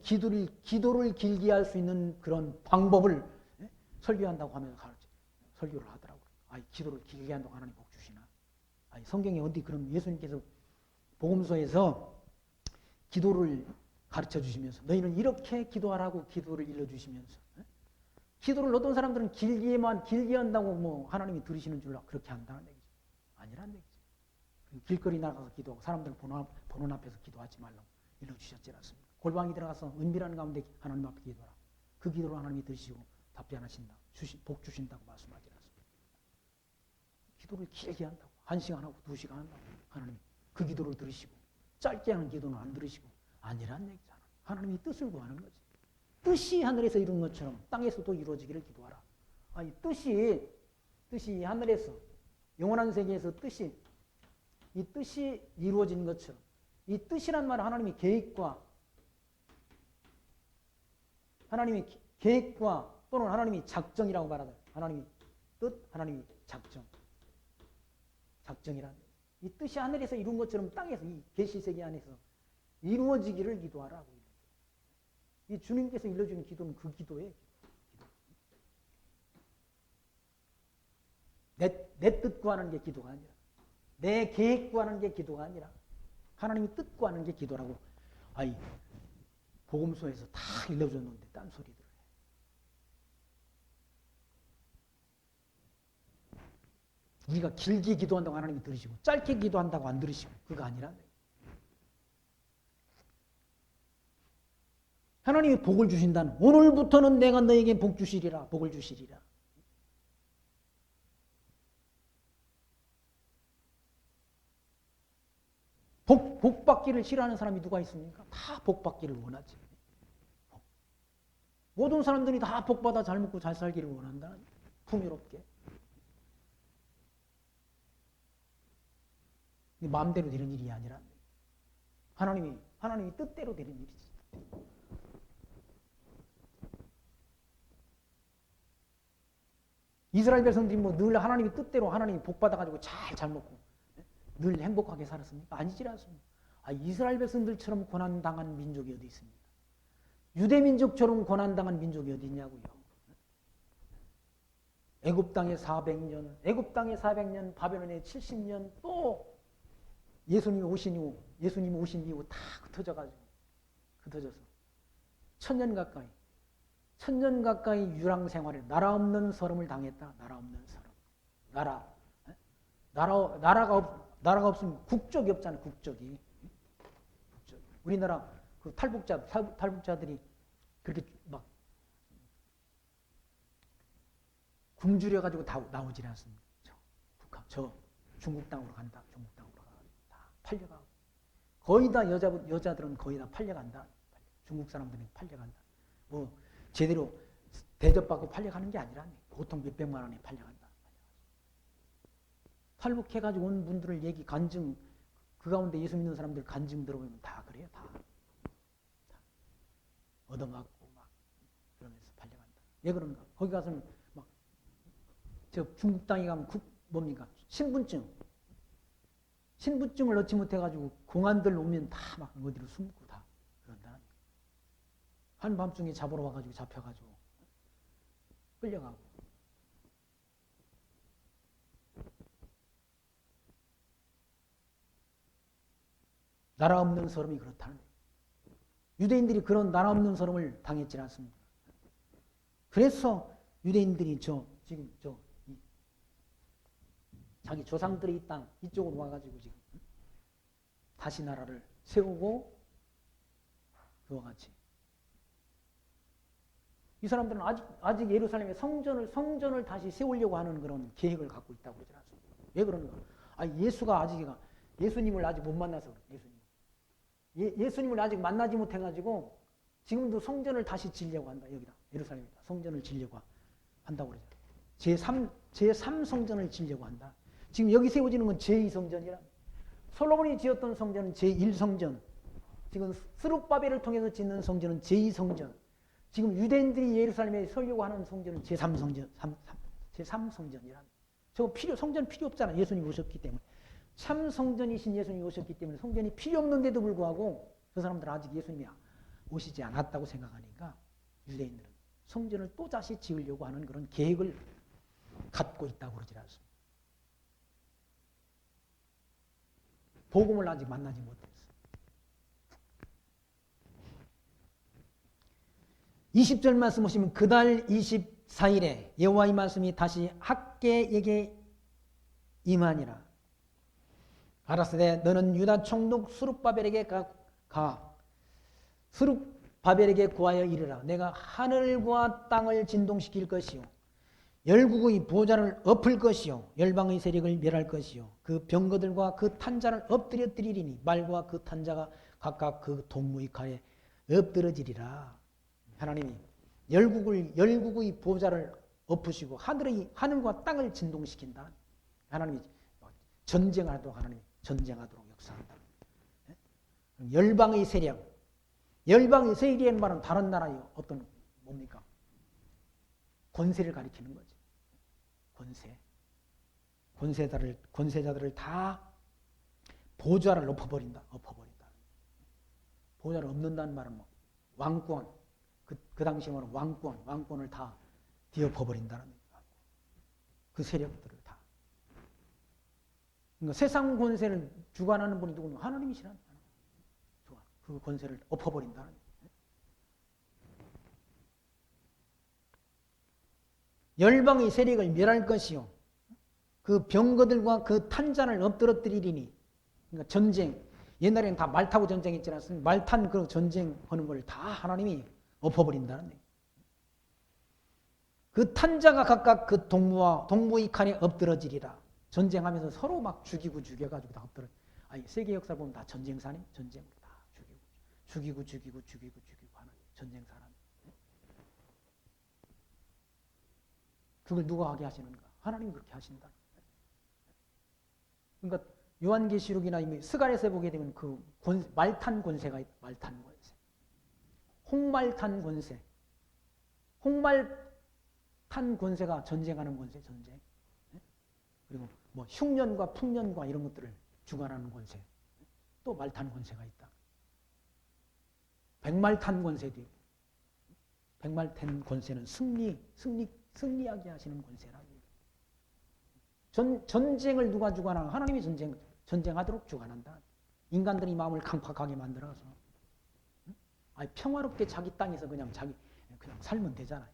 기도를 길게 할 수 있는 그런 방법을 설교한다고 하면서 설교를 하더라고요. 기도를 길게 한다고 하나님 복 주시나? 성경에 어디 그런 예수님께서 복음서에서 기도를 가르쳐 주시면서 너희는 이렇게 기도하라고 기도를 일러주시면서 기도를 어떤 사람들은 길게 한다고 하나님이 들으시는 줄로 그렇게 한다는 얘기죠. 아니란 얘기죠. 길거리 나가서 기도하고 사람들 보는 앞에서 기도하지 말라고 일러주셨지 않습니까? 골방에 들어가서 은밀한 가운데 하나님 앞에 기도하라. 그 기도를 하나님이 들으시고 답변하신다. 복 주신다고 말씀하지 않습니까? 기도를 길게 한다고 1시간 하고 2시간 한다고 하나님 그 기도를 들으시고 짧게 하는 기도는 안 들으시고 아니란 얘기잖아. 하나님이 뜻을 구하는 거지. 뜻이 하늘에서 이룬 것처럼 땅에서도 이루어지기를 기도하라. 뜻이 하늘에서 영원한 세계에서 이 뜻이 이루어진 것처럼 이 뜻이란 말은 하나님의 계획과 또는 하나님의 작정이라고 말하는 하나님의 뜻, 하나님의 작정이란 이 뜻이 하늘에서 이룬 것처럼 땅에서 이 계시세계 안에서 이루어지기를 기도하라고. 이 주님께서 일러주는 기도는 그 기도예요. 내 뜻 구하는 게 기도가 아니라 내 계획 구하는 게 기도가 아니라 하나님의 뜻 구하는 게 기도라고. 복음서에서 다 일러줬는데 딴소리들. 우리가 길게 기도한다고 하나님이 들으시고 짧게 기도한다고 안 들으시고 그거 아니라 하나님이 복을 주신다는 오늘부터는 내가 너에게 복을 주시리라. 복 받기를 싫어하는 사람이 누가 있습니까? 다 복 받기를 원하지. 모든 사람들이 다 복 받아 잘 먹고 잘 살기를 원한다. 풍요롭게. 마음대로 되는 일이 아니라 하나님이 뜻대로 되는 일이지. 이스라엘 백성들이 늘 하나님의 뜻대로 하나님이 복 받아가지고 잘 먹고 늘 행복하게 살았습니까? 아니지 않습니까? 이스라엘 백성들처럼 고난당한 민족이 어디 있습니까? 유대민족처럼 고난당한 민족이 어디 있냐고요. 애굽 땅에 400년, 바벨론에 70년, 또 예수님이 오신 이후 다 흩어져서 1000년 천년 가까이 유랑 생활에 나라 없는 서름을 당했다. 나라 없는 서름. 나라가 없으면 국적이 없잖아요. 국적이. 우리나라 그 탈북자들이 그렇게 막 굶주려 가지고 다 나오질 않습니다. 저 중국 땅으로 간다. 중국 땅으로 다 팔려가고 거의 다 여자들은 거의 다 팔려간다. 중국 사람들은 팔려간다. 뭐 제대로 대접받고 팔려가는 게 아니라 보통 몇백만 원에 팔려간다. 탈북해가지고 온 분들을 얘기 간증 그 가운데 예수 믿는 사람들 간증 들어보면 다 그래요. 다 얻어맞고 막 그러면서 팔려간다. 왜 그런가? 거기 가서는 막 저 중국 땅에 가면 뭡니까? 신분증을 얻지 못해가지고 공안들 오면 다 막 어디로 숨고 다 그런다. 한밤중에 잡으러 와가지고 잡혀가지고 끌려가고. 나라 없는 서름이 그렇다는 거예요. 유대인들이 그런 나라 없는 서름을 당했지 않습니까? 그래서 유대인들이 지금 자기 조상들의 이 땅 이쪽으로 와가지고 지금 다시 나라를 세우고 그와 같이 이 사람들은 아직 예루살렘에 성전을 다시 세우려고 하는 그런 계획을 갖고 있다고 그러지 않습니까? 왜 그런가? 예수님을 아직 못 만나서 그래요. 예수님을 아직 만나지 못해가지고 지금도 성전을 다시 지으려고 한다. 여기다 예루살렘에다 성전을 지으려고 한다고 그러죠. 제3 성전을 지으려고 한다. 지금 여기 세워지는 건 제2성전이라. 솔로몬이 지었던 성전은 제1성전. 지금 스룹바벨을 통해서 짓는 성전은 제2성전. 지금 유대인들이 예루살렘에 서려고 하는 성전은 제3성전. 제3성전이라. 성전 필요 없잖아. 예수님이 오셨기 때문에. 참 성전이신 예수님이 오셨기 때문에 성전이 필요 없는데도 불구하고 그 사람들은 아직 예수님이 오시지 않았다고 생각하니까 유대인들은 성전을 또 다시 지으려고 하는 그런 계획을 갖고 있다고 그러지 않습니다. 복음을 아직 만나지 못했어요. 20절 말씀 보시면 그달 24일에 여호와의 말씀이 다시 학개에게 임하니라. 가라사대 너는 유다 총독 스룹바벨에게 가 스룹바벨에게 구하여 이르라. 내가 하늘과 땅을 진동시킬 것이요 열국의 보좌를 엎을 것이요 열방의 세력을 멸할 것이요 그 병거들과 그 탄자를 엎드려뜨리리니 말과 그 탄자가 각각 그 동무의 칼에 엎드러지리라. 하나님이 열국의 보좌를 엎으시고 하늘과 땅을 진동시킨다. 하나님이 전쟁하도록 하나님이 전쟁하도록 역사한다. 열방의 세력, 열방의 세력이라는 말은 다른 나라의 어떤 뭡니까? 권세를 가리키는 거지. 권세자들을 다 보좌를 엎어버린다. 보좌를 엎는다는 말은 뭐 왕권, 그 당시 말은 왕권을 다 뒤엎어버린다는 거고. 그 세력들을 다. 그러니까 세상 권세를 주관하는 분이 누구냐? 하나님이시라는 거예요. 그 권세를 엎어버린다는 거예요. 열방의 세력을 멸할 것이요 그 병거들과 그 탄잔을 엎드러뜨리리니. 그러니까 전쟁. 옛날에는 다 말 타고 전쟁했지 않습니까? 말 탄 그 전쟁하는 걸 다 하나님이 엎어버린다는 거예요. 그 탄자가 각각 그 동무의 칼에 엎드러지리라. 전쟁하면서 서로 막 죽여가지고 다 엎드려. 세계 역사 보면 다 전쟁사니? 전쟁 다 죽이고 하는 전쟁사람. 그걸 누가 하게 하시는가? 하나님이 그렇게 하신다. 그러니까 요한계시록이나 스가랴서 보게 되면 그 말탄 권세가 있다. 말탄 권세. 홍말탄 권세. 홍말탄 권세가 전쟁하는 권세, 전쟁. 그리고 뭐 흉년과 풍년과 이런 것들을 주관하는 권세. 또 말탄 권세가 있다. 백말탄 권세도 있고. 백말탄 권세는 승리하게 하시는 권세라고. 전쟁을 누가 주관하나? 하나님이 전쟁하도록 주관한다. 인간들이 마음을 강팍하게 만들어서 평화롭게 자기 땅에서 그냥 그냥 살면 되잖아요.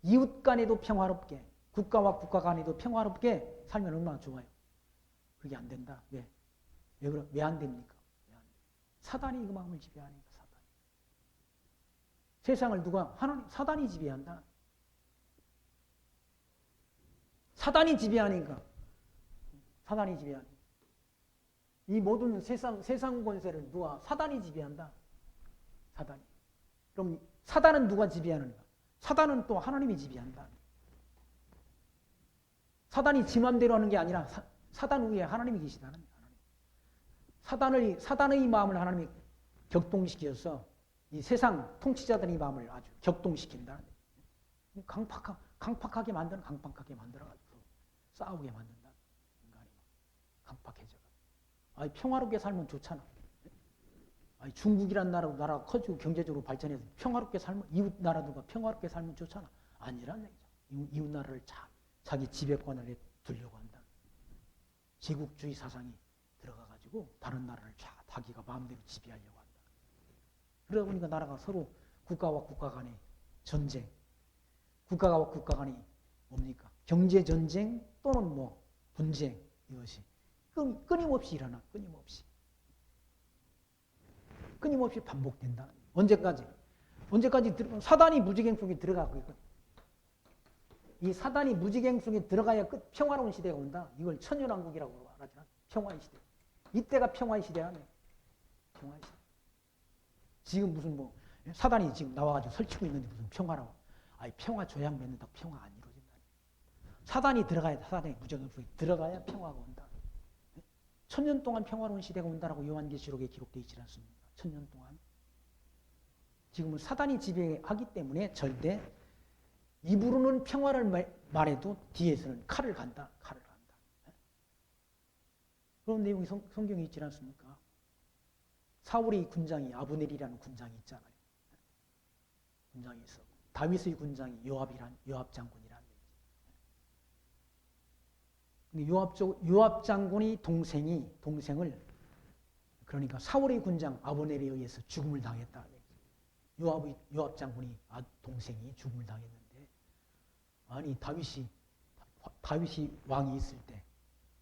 이웃 간에도 평화롭게, 국가와 국가 간에도 평화롭게 살면 얼마나 좋아요. 그게 안 된다. 왜? 왜 안 됩니까? 사단이 그 마음을 지배하니까. 사단이. 세상을 누가? 하나님, 사단이 지배한다. 사단이 지배하니까. 사단이 지배하니까. 이 모든 세상 권세를 누가? 사단이 지배한다. 사단이. 그럼 사단은 누가 지배하는가? 사단은 또 하나님이 지배한다. 사단이 지 맘대로 하는 게 아니라 사단 위에 하나님이 계시다는 거예요. 사단의 마음을 하나님이 격동시켜서 이 세상 통치자들의 마음을 아주 격동시킨다. 강팍하게 만들어가지고 싸우게 만든다. 인간이 강팍해져. 평화롭게 살면 좋잖아. 중국이란 나라가 커지고 경제적으로 발전해서 평화롭게 살면, 이웃 나라들과 평화롭게 살면 좋잖아. 아니란 얘기죠. 이웃 나라를 자기 지배권을 두려고 한다. 제국주의 사상이 들어가가지고 다른 나라를 자기가 마음대로 지배하려고 한다. 그러다 보니까 나라가 서로 국가와 국가 간의 전쟁, 국가와 국가 간의 뭡니까? 경제 전쟁 또는 뭐 분쟁, 이것이 끊임없이 일어나. 끊임없이 반복된다. 언제까지 사단이 무지갱 속에 들어가고 있거든. 이 사단이 무지갱 속에 들어가야 평화로운 시대가 온다. 이걸 천년왕국이라고 하잖아. 평화의 시대. 이때가 평화의 시대야. 평화의 시대. 지금 무슨 뭐 사단이 지금 나와가지고 설치고 있는데 무슨 평화라고. 평화 조약 맺는다고 평화 안 이루어진다. 사단이 들어가야, 사단이 무지갱 속에 들어가야 평화가 온다. 천년 동안 평화로운 시대가 온다라고 요한계시록에 기록되어 있지 않습니까? 천년 동안. 지금은 사단이 지배하기 때문에 절대 입으로는 평화를 말해도 뒤에서는 칼을 간다. 그런 내용이 성경에 있지 않습니까? 사울의 군장이 아브넬이라는 군장이 있잖아요. 군장이 있어. 다윗의 군장이 요압 장군이라는 얘기죠. 요압 장군의 동생을 그러니까 사울의 군장 아브넬에 의해서 죽음을 당했다. 요압 장군이 동생이 죽음을 당했는데, 아니 다윗이 왕이 있을 때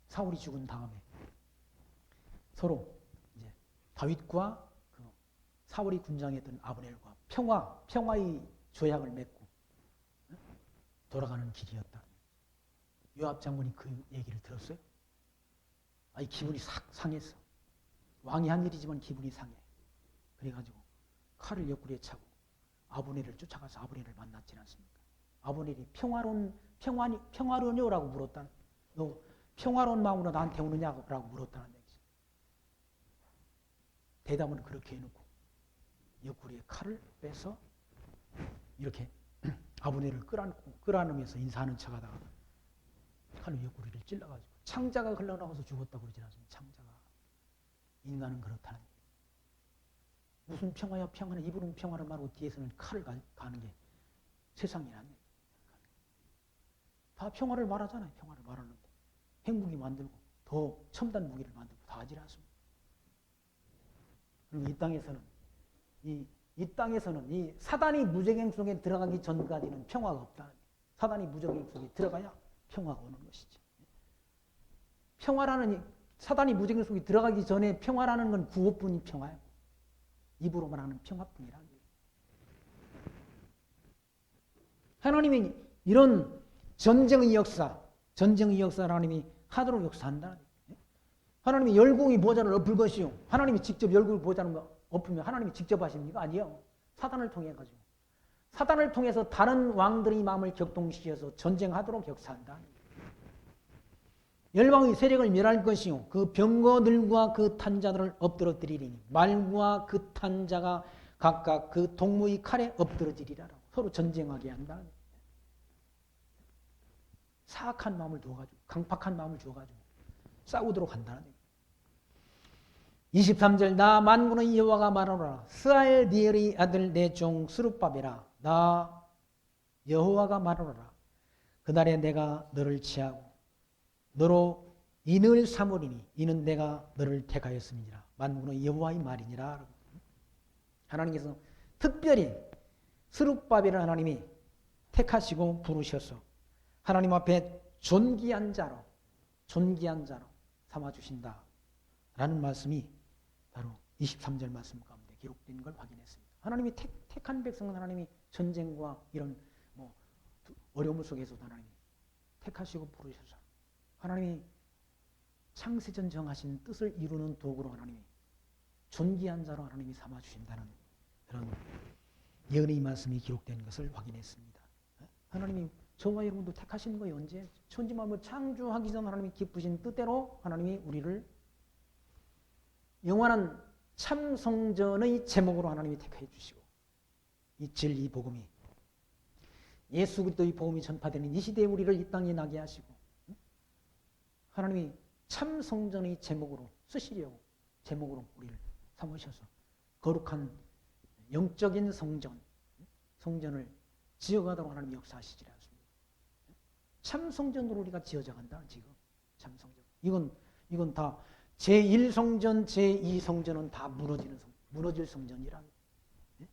사울이 죽은 다음에 서로 이제 다윗과 그 사울이 군장했던 아브넬과 평화의 조약을 맺고 돌아가는 길이었다. 요압 장군이 그 얘기를 들었어요. 기분이 싹 상했어. 왕이 한 일이지만 기분이 상해. 그래가지고 칼을 옆구리에 차고 아브넬을 쫓아가서 아브넬을 만났지 않습니까? 아브넬이 평화로냐라고 물었다. 너 평화로운 마음으로 나한테 오느냐라고 물었다는 얘기죠. 대답은 그렇게 해놓고 옆구리에 칼을 빼서 이렇게 아브넬을 끌어안으면서 인사하는 척하다가 칼로 옆구리를 찔러가지고 창자가 흘러나와서 죽었다고 그러지 않습니까? 창자가. 인간은 그렇다는 얘기예요. 무슨 평화야 평화는 입으로는 평화를 말하고 뒤에서는 칼을 가는 게 세상이라는 얘기예요. 다 평화를 말하잖아요. 평화를 말하는데 핵무기 만들고 더 첨단 무기를 만들고 다 하지 않습니까? 그리고 이 땅에서는 이 사단이 무저갱 속에 들어가기 전까지는 평화가 없다. 사단이 무저갱 속에 들어가야 평화가 오는 것이지. 사단이 무저갱 속에 들어가기 전에 평화라는 건 구호뿐인 평화예요. 입으로 말하는 평화뿐이라는 거예요. 하나님이 이런 전쟁의 역사를 하나님이 하도록 역사한다. 하나님이 열궁이 보좌를 엎을 것이요. 하나님이 직접 열궁 보좌를 엎으면 하나님이 직접 하십니까? 아니요. 사단을 통해 가지고. 사단을 통해서 다른 왕들의 마음을 격동시켜서 전쟁하도록 역사한다. 열방의 세력을 멸할 것이요. 그 병거들과 그 탄자들을 엎드러뜨리리니 말과 그 탄자가 각각 그 동무의 칼에 엎드러지리라. 서로 전쟁하게 한다. 사악한 마음을 두어가지고 강팍한 마음을 주어가지고 싸우도록 한다는 얘기예요. 23절 나 만군의 여호와가 말하노라 스알디엘의 아들 내 종 스룹바벨아 나 여호와가 말하노라 그날에 내가 너를 취하고 너로 인을 삼으리니 이는 내가 너를 택하였음이니라 만군의 여호와의 말이니라. 하나님께서 특별히 스룹바벨을 하나님이 택하시고 부르셔서 하나님 앞에 존귀한 자로 삼아주신다 라는 말씀이 바로 23절 말씀 가운데 기록된 걸 확인했습니다. 하나님이 택한 백성은 하나님이 전쟁과 이런 어려움 속에서도 하나님이 택하시고 부르셔서 하나님이 창세전 정하신 뜻을 이루는 도구로 하나님이 존귀한 자로 하나님이 삼아주신다는 그런 예언의 말씀이 기록된 것을 확인했습니다. 하나님이 저와 여러분도 택하신 거예요. 언제? 천지만물 창조하기 전 하나님이 기쁘신 뜻대로 하나님이 우리를 영원한 참성전의 제목으로 하나님이 택해 주시고 이 진리 복음이 예수 그리스도의 복음이 전파되는 이 시대에 우리를 이 땅에 나게 하시고 하나님이 참성전의 제목으로 쓰시려고 제목으로 우리를 삼으셔서 거룩한 영적인 성전을 지어가도록 하나님이 역사하시지 않습니다. 참성전으로 우리가 지어져간다. 지금 참성전. 이건 다 제1성전, 제2성전은 다 무너질 성전이란.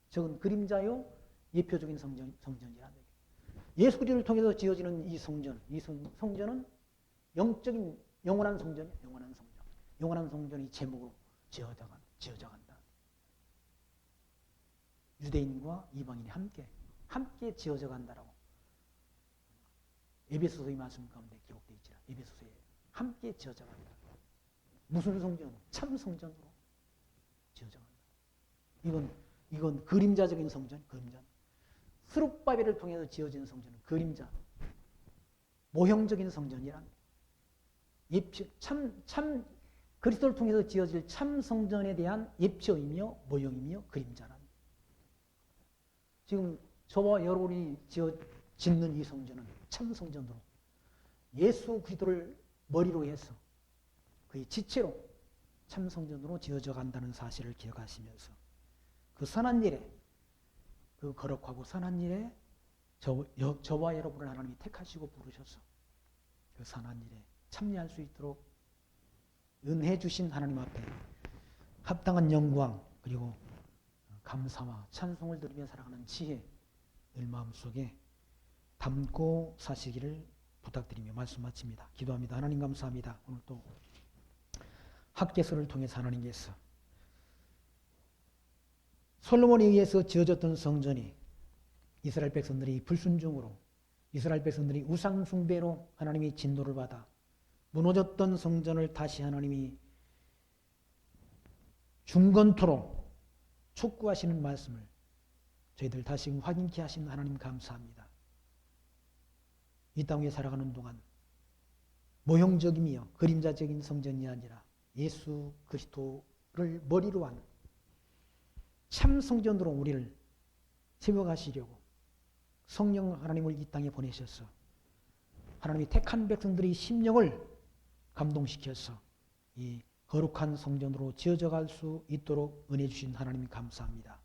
저건 그림자요 예표적인 성전이란. 예수 그리스도를 통해서 지어지는 이 성전은 영적인 영원한 성전이에요. 영원한 성전이 제목으로 지어져간다. 유대인과 이방인이 함께 지어져 간다라고 에베소서의 말씀 가운데 기록되어 있지라. 에베소서에 함께 지어져 간다. 무슨 성전? 참 성전으로 지어져 간다. 이건 그림자적인 성전, 그림자. 스룹바벨을 통해서 지어진 성전은 그림자, 모형적인 성전이란. 참 그리스도를 통해서 지어질 참 성전에 대한 예표이며 모형이며 그림자란. 지금 저와 여러분이 짓는 이 성전은 참 성전으로 예수 그리스도를 머리로 해서 그의 지체로 참 성전으로 지어져 간다는 사실을 기억하시면서 그 선한 일에 그 거룩하고 선한 일에 저와 여러분을 하나님이 택하시고 부르셔서 그 선한 일에 참여할 수 있도록 은혜 주신 하나님 앞에 합당한 영광 그리고 감사와 찬송을 드리며 살아가는 지혜 늘 마음속에 담고 사시기를 부탁드리며 말씀 마칩니다. 기도합니다. 하나님 감사합니다. 오늘 또 학개서를 통해서 하나님께서 솔로몬에 의해서 지어졌던 성전이 이스라엘 백성들이 불순종으로 이스라엘 백성들이 우상 숭배로 하나님이 진노를 받아 무너졌던 성전을 다시 하나님이 중건토록 촉구하시는 말씀을 저희들 다시 확인케 하신 하나님 감사합니다. 이 땅에 살아가는 동안 모형적이며 그림자적인 성전이 아니라 예수 그리스도를 머리로 한 참 성전으로 우리를 세워가시려고 성령 하나님을 이 땅에 보내셔서 하나님이 택한 백성들의 심령을 감동시켜서 이 거룩한 성전으로 지어져 갈 수 있도록 은혜 주신 하나님 감사합니다.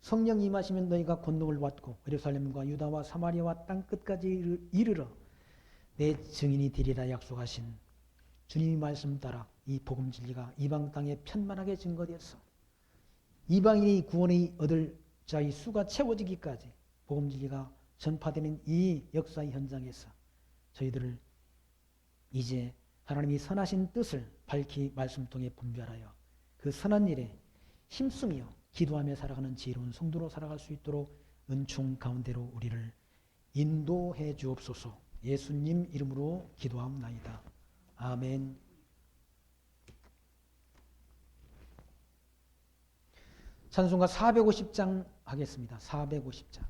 성령 임하시면 너희가 권능을 받고 예루살렘과 유다와 사마리아와 땅끝까지 이르러 내 증인이 되리라 약속하신 주님의 말씀 따라 이 복음 진리가 이방 땅에 편만하게 증거되어서 이방인이 구원의 얻을 자의 수가 채워지기까지 복음 진리가 전파되는 이 역사의 현장에서 저희들을 이제 하나님이 선하신 뜻을 밝히 말씀 통해 분별하여 그 선한 일에 힘쓰며 기도하며 살아가는 지혜로운 성도로 살아갈 수 있도록 은총 가운데로 우리를 인도해 주옵소서. 예수님 이름으로 기도하옵나이다. 아멘. 찬송가 450장 하겠습니다. 450장.